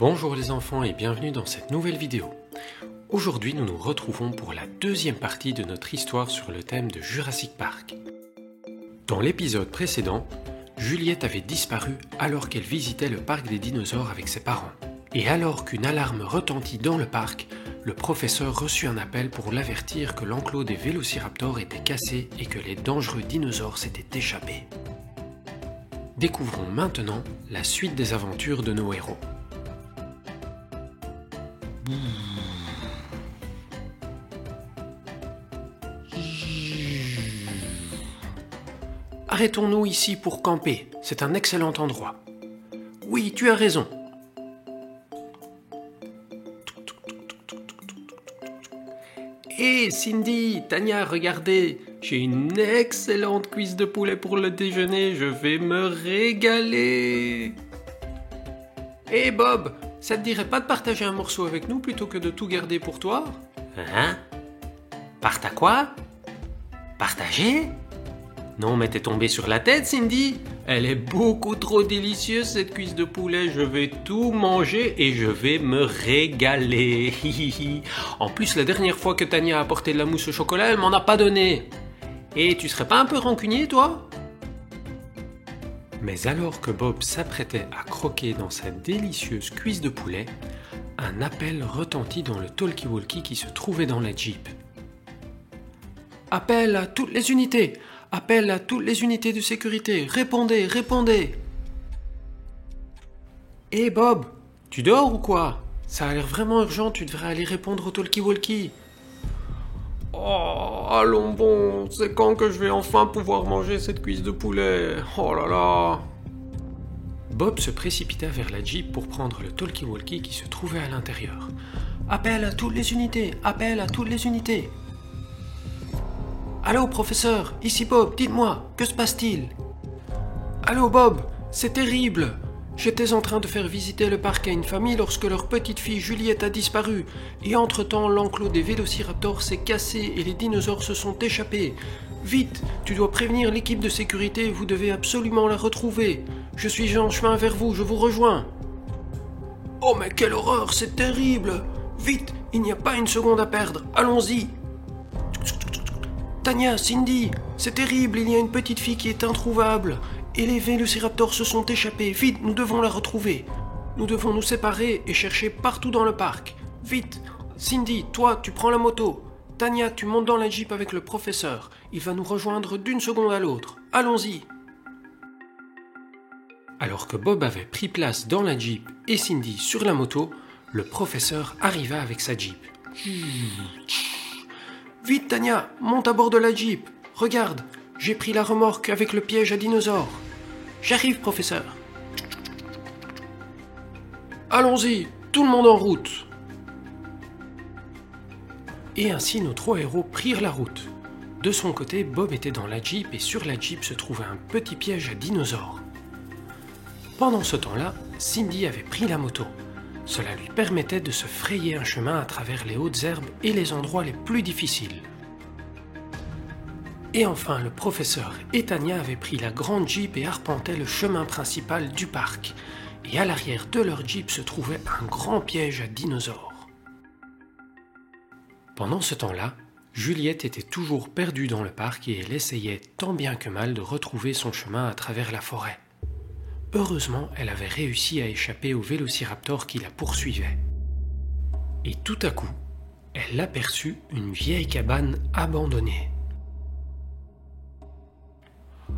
Bonjour les enfants et bienvenue dans cette nouvelle vidéo. Aujourd'hui nous nous retrouvons pour la deuxième partie de notre histoire sur le thème de Jurassic Park. Dans l'épisode précédent, Juliette avait disparu alors qu'elle visitait le parc des dinosaures avec ses parents. Et alors qu'une alarme retentit dans le parc, le professeur reçut un appel pour l'avertir que l'enclos des vélociraptors était cassé et que les dangereux dinosaures s'étaient échappés. Découvrons maintenant la suite des aventures de nos héros. Arrêtons-nous ici pour camper, c'est un excellent endroit. Oui, tu as raison. Hé Cindy, Tania, regardez, j'ai une excellente cuisse de poulet pour le déjeuner, je vais me régaler. Hé Bob, ça te dirait pas de partager un morceau avec nous plutôt que de tout garder pour toi? Hein? À quoi? Partager? Non mais t'es tombée sur la tête Cindy. Elle est beaucoup trop délicieuse cette cuisse de poulet, je vais tout manger et je vais me régaler. En plus la dernière fois que Tania a apporté de la mousse au chocolat, elle m'en a pas donné. Et tu serais pas un peu rancunier toi? Mais alors que Bob s'apprêtait à croquer dans sa délicieuse cuisse de poulet, un appel retentit dans le talkie-walkie qui se trouvait dans la Jeep. Appel à toutes les unités! Appel à toutes les unités de sécurité! Répondez, répondez! Hé Bob, tu dors ou quoi? Ça a l'air vraiment urgent, tu devrais aller répondre au talkie-walkie. Oh, allons bon, c'est quand que je vais enfin pouvoir manger cette cuisse de poulet? Oh là là! Bob se précipita vers la Jeep pour prendre le talkie-walkie qui se trouvait à l'intérieur. Appel à toutes les unités! Appel à toutes les unités! Allô, professeur, ici Bob, dites-moi, que se passe-t-il? Allô, Bob, c'est terrible. J'étais en train de faire visiter le parc à une famille lorsque leur petite fille Juliette a disparu. Et entre-temps, l'enclos des vélociraptors s'est cassé et les dinosaures se sont échappés. Vite, tu dois prévenir l'équipe de sécurité, vous devez absolument la retrouver. Je suis en chemin vers vous, je vous rejoins. Oh mais quelle horreur, c'est terrible. Vite, il n'y a pas une seconde à perdre, allons-y. Tania, Cindy, c'est terrible, il y a une petite fille qui est introuvable. Et les vélociraptors se sont échappés. Vite, nous devons la retrouver. Nous devons nous séparer et chercher partout dans le parc. Vite, Cindy, toi, tu prends la moto. Tania, tu montes dans la Jeep avec le professeur. Il va nous rejoindre d'une seconde à l'autre. Allons-y. Alors que Bob avait pris place dans la Jeep et Cindy sur la moto, le professeur arriva avec sa Jeep. Vite Tania, monte à bord de la Jeep. Regarde, j'ai pris la remorque avec le piège à dinosaures. J'arrive, professeur. Allons-y, tout le monde en route. Et ainsi nos trois héros prirent la route. De son côté, Bob était dans la Jeep et sur la Jeep se trouvait un petit piège à dinosaures. Pendant ce temps-là, Cindy avait pris la moto. Cela lui permettait de se frayer un chemin à travers les hautes herbes et les endroits les plus difficiles. Et enfin, le professeur et Tania avaient pris la grande Jeep et arpentaient le chemin principal du parc. Et à l'arrière de leur Jeep se trouvait un grand piège à dinosaures. Pendant ce temps-là, Juliette était toujours perdue dans le parc et elle essayait tant bien que mal de retrouver son chemin à travers la forêt. Heureusement, elle avait réussi à échapper au vélociraptor qui la poursuivait. Et tout à coup, elle aperçut une vieille cabane abandonnée.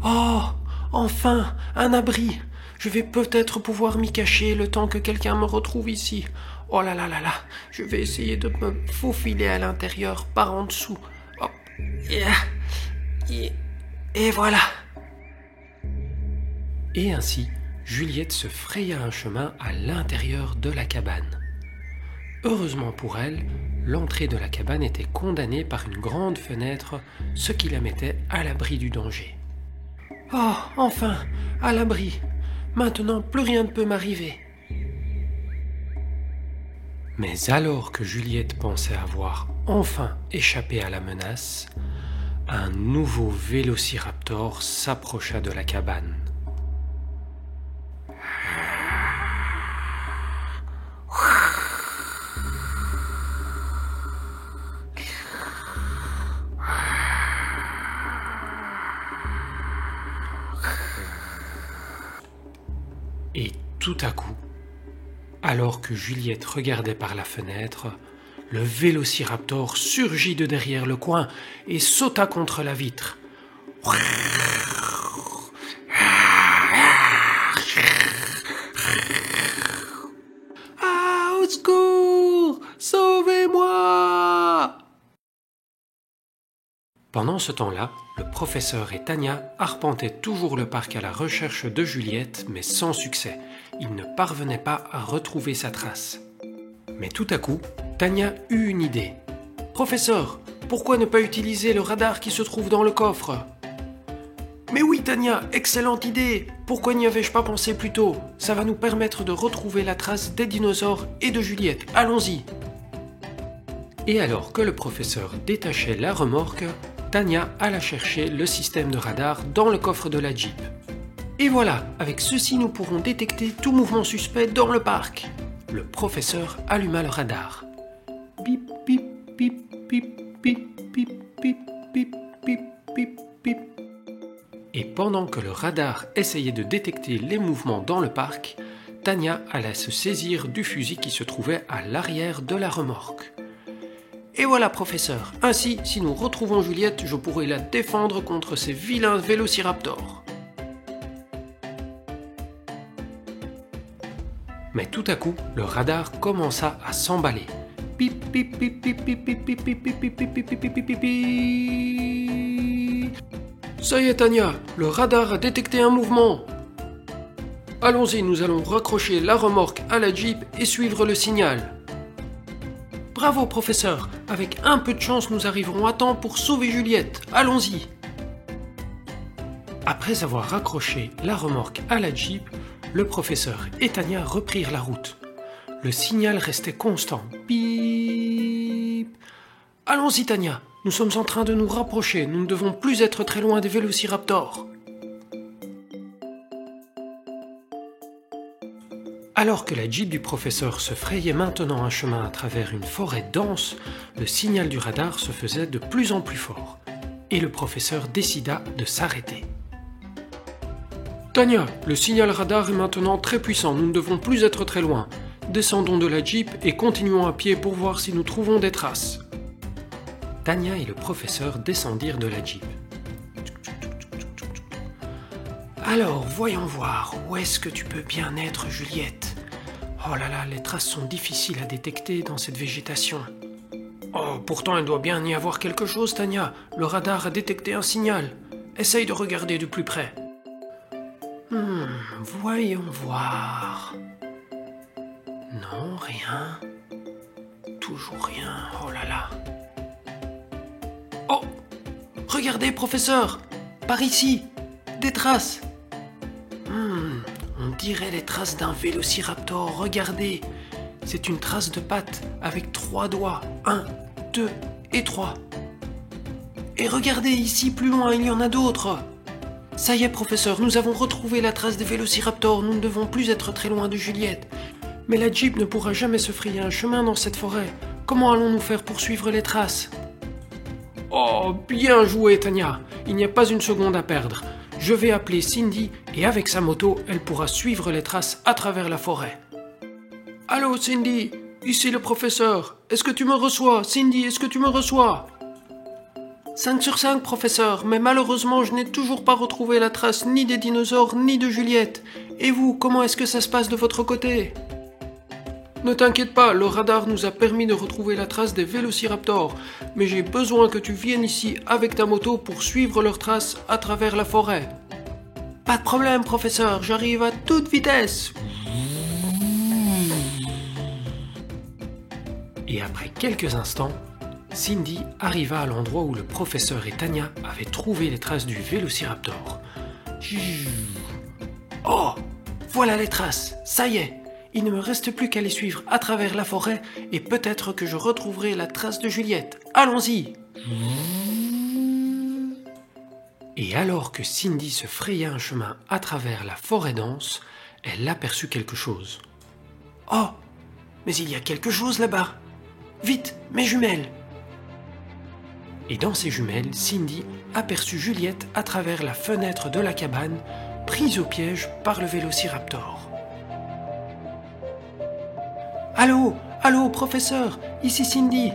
Oh, enfin, un abri! Je vais peut-être pouvoir m'y cacher le temps que quelqu'un me retrouve ici. Oh là là là là, je vais essayer de me faufiler à l'intérieur par en dessous. Hop, et voilà. Et ainsi, Juliette se fraya un chemin à l'intérieur de la cabane. Heureusement pour elle, l'entrée de la cabane était condamnée par une grande fenêtre, ce qui la mettait à l'abri du danger. Oh, enfin, à l'abri. Maintenant, plus rien ne peut m'arriver. Mais alors que Juliette pensait avoir enfin échappé à la menace, un nouveau vélociraptor s'approcha de la cabane. tout à coup, alors que Juliette regardait par la fenêtre, le vélociraptor surgit de derrière le coin et sauta contre la vitre. Ah, au secours! Sauvez-moi! Pendant ce temps-là, le professeur et Tania arpentaient toujours le parc à la recherche de Juliette, mais sans succès. Ils ne parvenaient pas à retrouver sa trace. Mais tout à coup, Tania eut une idée. « Professeur, pourquoi ne pas utiliser le radar qui se trouve dans le coffre ?»« Mais oui, Tania, excellente idée! Pourquoi n'y avais-je pas pensé plus tôt? Ça va nous permettre de retrouver la trace des dinosaures et de Juliette. Allons-y !» Et alors que le professeur détachait la remorque, Tania alla chercher le système de radar dans le coffre de la Jeep. Et voilà, avec ceci nous pourrons détecter tout mouvement suspect dans le parc. Le professeur alluma le radar. Bip, bip, bip, bip, bip, bip, bip, bip, bip, bip, bip. Et pendant que le radar essayait de détecter les mouvements dans le parc, Tania alla se saisir du fusil qui se trouvait à l'arrière de la remorque. Et voilà, professeur. Ainsi, si nous retrouvons Juliette, je pourrai la défendre contre ces vilains vélociraptors. Mais tout à coup, le radar commença à s'emballer. Pip, pip, pip, pip, pip, pip, pip, pip, pip, pip, pip, pip, pip, pip, pip. Ça y est, Tania, le radar a détecté un mouvement. Allons-y, nous allons raccrocher la remorque à la Jeep et suivre le signal. Bravo, professeur. Avec un peu de chance, nous arriverons à temps pour sauver Juliette. Allons-y. Après avoir raccroché la remorque à la Jeep, le professeur et Tania reprirent la route. Le signal restait constant. Bip. Allons-y, Tania. Nous sommes en train de nous rapprocher. Nous ne devons plus être très loin des vélociraptors. Alors que la Jeep du professeur se frayait maintenant un chemin à travers une forêt dense, le signal du radar se faisait de plus en plus fort. Et le professeur décida de s'arrêter. Tania, le signal radar est maintenant très puissant, nous ne devons plus être très loin. Descendons de la Jeep et continuons à pied pour voir si nous trouvons des traces. Tania et le professeur descendirent de la Jeep. Alors, voyons voir, où est-ce que tu peux bien être, Juliette? Oh là là, les traces sont difficiles à détecter dans cette végétation. Oh, pourtant il doit bien y avoir quelque chose, Tania. Le radar a détecté un signal. Essaye de regarder de plus près. Voyons voir. Non, rien. Toujours rien, oh là là. Oh! Regardez, professeur! Par ici! Des traces! On dirait les traces d'un vélociraptor, regardez! C'est une trace de patte avec 3 doigts. 1, 2 et 3. Et regardez, ici, plus loin, il y en a d'autres! Ça y est, professeur, nous avons retrouvé la trace des vélociraptors, nous ne devons plus être très loin de Juliette. Mais la Jeep ne pourra jamais se frayer un chemin dans cette forêt. Comment allons-nous faire pour suivre les traces? Oh, bien joué, Tania. Il n'y a pas une seconde à perdre. Je vais appeler Cindy et avec sa moto, elle pourra suivre les traces à travers la forêt. Allô, Cindy, ici le professeur. Est-ce que tu me reçois? Cindy, est-ce que tu me reçois? 5 sur 5, professeur, mais malheureusement, je n'ai toujours pas retrouvé la trace ni des dinosaures ni de Juliette. Et vous, comment est-ce que ça se passe de votre côté? Ne t'inquiète pas, le radar nous a permis de retrouver la trace des vélociraptors, mais j'ai besoin que tu viennes ici avec ta moto pour suivre leurs traces à travers la forêt. Pas de problème, professeur, j'arrive à toute vitesse. Et après quelques instants, Cindy arriva à l'endroit où le professeur et Tania avaient trouvé les traces du vélociraptor. Oh, voilà les traces, ça y est. Il ne me reste plus qu'à les suivre à travers la forêt et peut-être que je retrouverai la trace de Juliette. Allons-y! Et alors que Cindy se frayait un chemin à travers la forêt dense, elle aperçut quelque chose. Oh! Mais il y a quelque chose là-bas! Vite, mes jumelles! Et dans ces jumelles, Cindy aperçut Juliette à travers la fenêtre de la cabane, prise au piège par le vélociraptor. Allô, allô, professeur, ici Cindy.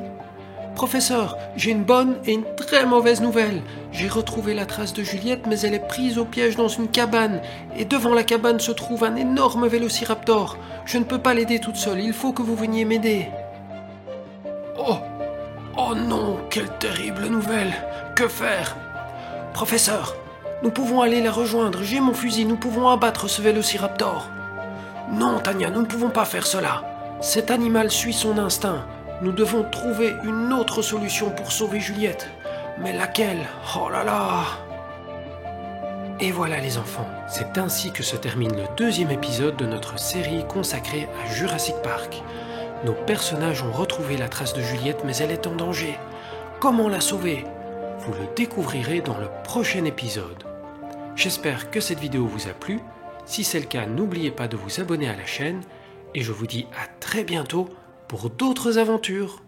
Professeur, j'ai une bonne et une très mauvaise nouvelle. J'ai retrouvé la trace de Juliette, mais elle est prise au piège dans une cabane. Et devant la cabane se trouve un énorme vélociraptor. Je ne peux pas l'aider toute seule, il faut que vous veniez m'aider. Oh, oh non, quelle terrible nouvelle. Que faire? Professeur, nous pouvons aller la rejoindre. J'ai mon fusil, nous pouvons abattre ce vélociraptor. Non, Tania, nous ne pouvons pas faire cela. Cet animal suit son instinct. Nous devons trouver une autre solution pour sauver Juliette. Mais laquelle? Oh là là! Et voilà les enfants, c'est ainsi que se termine le deuxième épisode de notre série consacrée à Jurassic Park. Nos personnages ont retrouvé la trace de Juliette, mais elle est en danger. Comment la sauver? Vous le découvrirez dans le prochain épisode. J'espère que cette vidéo vous a plu. Si c'est le cas, n'oubliez pas de vous abonner à la chaîne et je vous dis à très bientôt pour d'autres aventures.